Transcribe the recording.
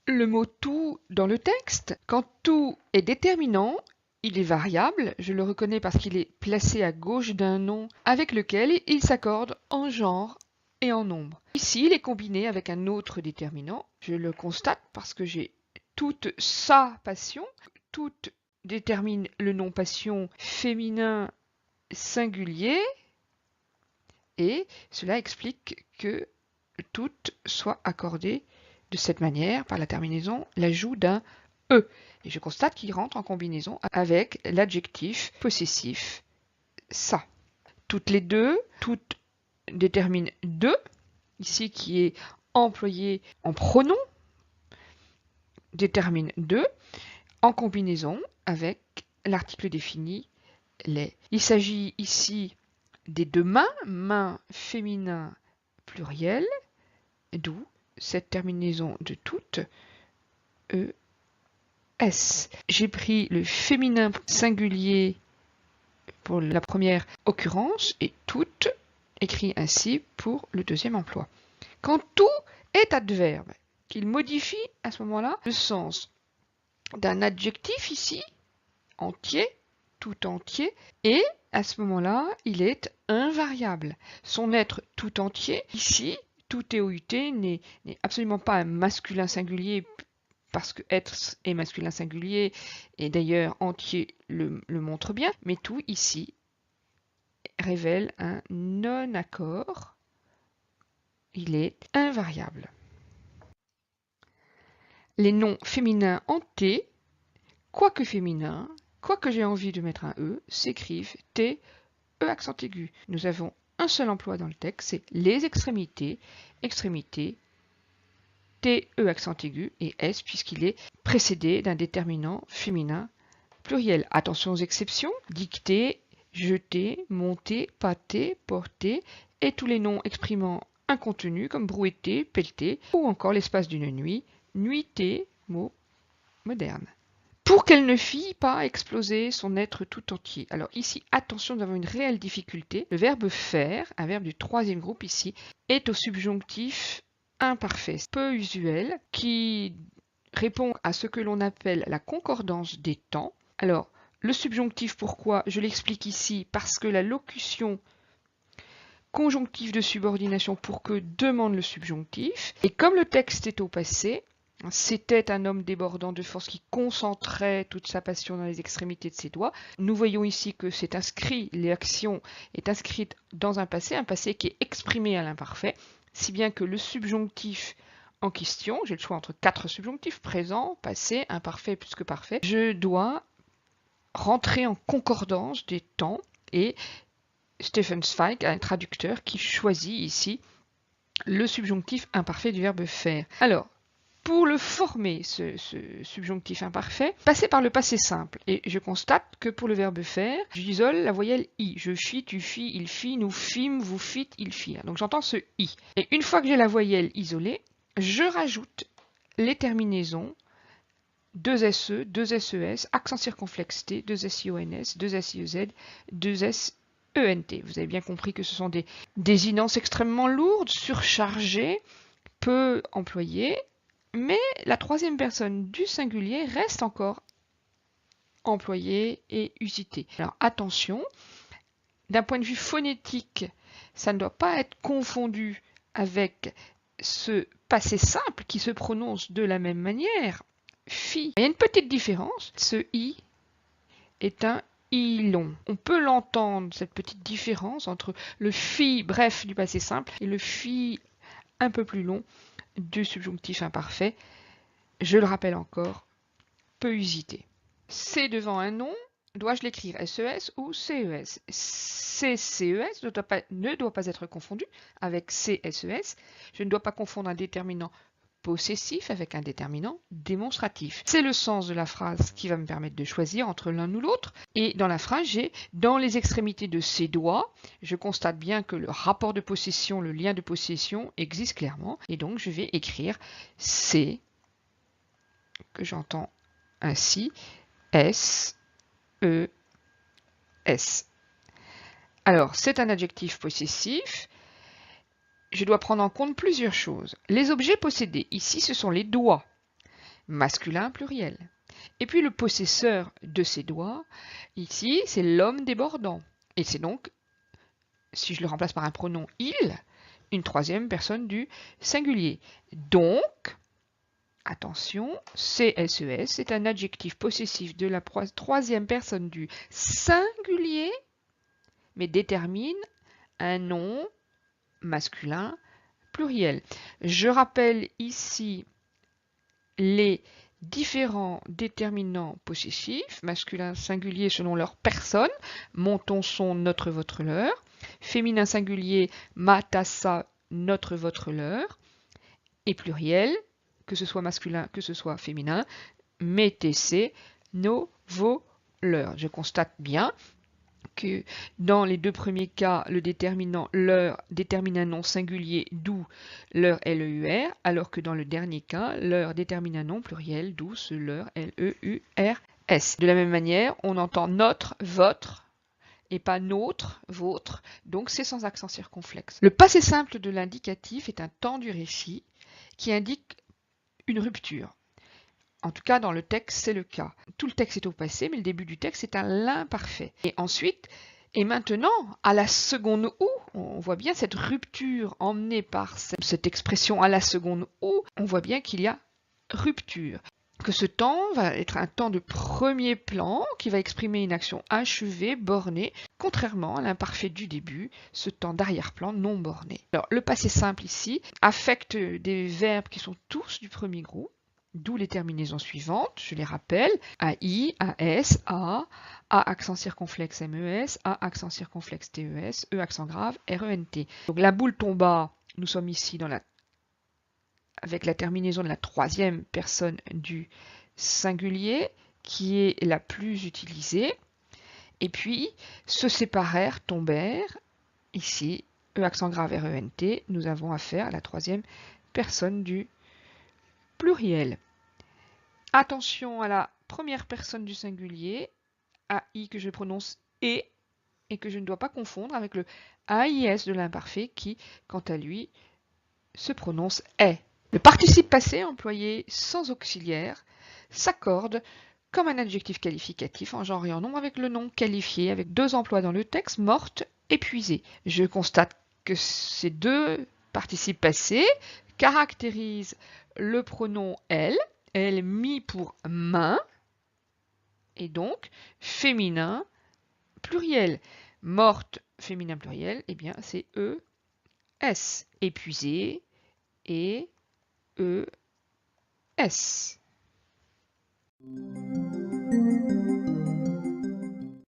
le mot tout dans le texte. Quand tout est déterminant, il est variable, je le reconnais parce qu'il est placé à gauche d'un nom avec lequel il s'accorde en genre et en nombre. Ici, il est combiné avec un autre déterminant. Je le constate parce que j'ai toute sa passion. Toute détermine le nom passion féminin singulier et cela explique que toutes soit accordé de cette manière par la terminaison l'ajout d'un E. Et je constate qu'il rentre en combinaison avec l'adjectif possessif ça. Toutes les deux, toutes déterminent de, ici qui est employé en pronom, détermine de, en combinaison avec l'article défini les. Il s'agit ici des deux mains, main féminin pluriel, d'où cette terminaison de toutes, ES. J'ai pris le féminin singulier pour la première occurrence et toutes écrit ainsi pour le deuxième emploi. Quand tout est adverbe, il modifie à ce moment-là le sens d'un adjectif ici, entier, tout entier, et à ce moment-là, il est invariable. Son être tout entier, ici, tout TOUT n'est absolument pas un masculin singulier parce que être est masculin singulier et d'ailleurs entier le montre bien, mais tout ici révèle un non-accord. Il est invariable. Les noms féminins en T, quoique féminins, quoique j'ai envie de mettre un E, s'écrivent T, E accent aigu. Nous avons un seul emploi dans le texte, c'est les extrémités, extrémités, T, E accent aigu et S puisqu'il est précédé d'un déterminant féminin pluriel. Attention aux exceptions, dicter, jeter, monter, pâter, porter et tous les noms exprimant un contenu comme brouetter, pelleter ou encore l'espace d'une nuit, nuitée, mot moderne. Pour qu'elle ne fît pas exploser son être tout entier. Alors ici, attention, nous avons une réelle difficulté. Le verbe faire, un verbe du troisième groupe ici, est au subjonctif imparfait, peu usuel, qui répond à ce que l'on appelle la concordance des temps. Alors, le subjonctif, pourquoi? Je l'explique ici, parce que la locution conjonctif de subordination pour que demande le subjonctif. Et comme le texte est au passé, c'était un homme débordant de force qui concentrait toute sa passion dans les extrémités de ses doigts. Nous voyons ici que c'est inscrit, l'action est inscrite dans un passé qui est exprimé à l'imparfait, si bien que le subjonctif en question, j'ai le choix entre 4 subjonctifs, présent, passé, imparfait plus que parfait, je dois rentrer en concordance des temps et Stefan Zweig, un traducteur, qui choisit ici le subjonctif imparfait du verbe faire. Alors, pour le former, ce subjonctif imparfait, passez par le passé simple. Et je constate que pour le verbe faire, j'isole la voyelle i. Je fis, tu fis, il fit, nous fîmes, vous fîtes, ils firent. Donc j'entends ce i. Et une fois que j'ai la voyelle isolée, je rajoute les terminaisons 2 SE, 2 SES, accent circonflexe T, 2 SIONS, 2 SIEZ, 2 SENT. Vous avez bien compris que ce sont des désinences extrêmement lourdes, surchargées, peu employées, mais la troisième personne du singulier reste encore employée et usitée. Alors attention, d'un point de vue phonétique, ça ne doit pas être confondu avec ce passé simple qui se prononce de la même manière. Fi. Il y a une petite différence. Ce i est un i long. On peut l'entendre, cette petite différence entre le fi bref du passé simple et le fi un peu plus long du subjonctif imparfait. Je le rappelle encore, peu usité. C devant un nom, dois-je l'écrire SES ou CES? CCES ne doit pas être confondu avec CSES. Je ne dois pas confondre un déterminant possessif avec un déterminant démonstratif. C'est le sens de la phrase qui va me permettre de choisir entre l'un ou l'autre. Et dans la phrase, j'ai dans les extrémités de ses doigts, je constate bien que le rapport de possession, le lien de possession existe clairement. Et donc, je vais écrire C, que j'entends ainsi, S, E, S. Alors, c'est un adjectif possessif. Je dois prendre en compte plusieurs choses. Les objets possédés, ici, ce sont les doigts. masculin pluriel. Et puis le possesseur de ces doigts, ici, c'est l'homme débordant. Et c'est donc, si je le remplace par un pronom il, une troisième personne du singulier. Donc, attention, CSES, c'est un adjectif possessif de la troisième personne du singulier, mais détermine un nom masculin pluriel. Je rappelle ici les différents déterminants possessifs, masculin singulier selon leur personne, mon, ton, son, notre, votre, leur, féminin singulier, ma, ta, sa, notre, votre, leur, et pluriel, que ce soit masculin, que ce soit féminin, mes, tes, ses, nos, vos, leurs. Je constate bien que dans les deux premiers cas, le déterminant leur détermine un nom singulier, d'où leur LEUR, alors que dans le dernier cas, leur détermine un nom pluriel, d'où ce leur LEURS. De la même manière, on entend notre, votre, et pas nôtre, vôtre, donc c'est sans accent circonflexe. Le passé simple de l'indicatif est un temps du récit qui indique une rupture. En tout cas, dans le texte, c'est le cas. Tout le texte est au passé, mais le début du texte est à l'imparfait. Et ensuite, et maintenant, à la seconde où, on voit bien cette rupture emmenée par cette expression à la seconde où, on voit bien qu'il y a rupture. Que ce temps va être un temps de premier plan qui va exprimer une action achevée, bornée, contrairement à l'imparfait du début, ce temps d'arrière-plan non borné. Alors, le passé simple ici affecte des verbes qui sont tous du premier groupe, d'où les terminaisons suivantes, je les rappelle, AI, AS, A accent circonflexe MES, A accent circonflexe TES, E accent grave RENT. Donc la boule tomba, nous sommes ici avec la terminaison de la troisième personne du singulier, qui est la plus utilisée. Et puis, se séparèrent, tombèrent, ici, E accent grave RENT, nous avons affaire à la troisième personne du pluriel. Attention à la première personne du singulier, AI que je prononce et que je ne dois pas confondre avec le AIS de l'imparfait qui, quant à lui, se prononce est. Le participe passé employé sans auxiliaire s'accorde comme un adjectif qualificatif en genre et en nom avec le nom qualifié avec deux emplois dans le texte, morte, épuisée. Je constate que ces deux participes passés caractérisent le pronom elle mis pour main, et donc féminin pluriel. Morte, féminin pluriel, eh bien c'est ES. Épuisé et ES.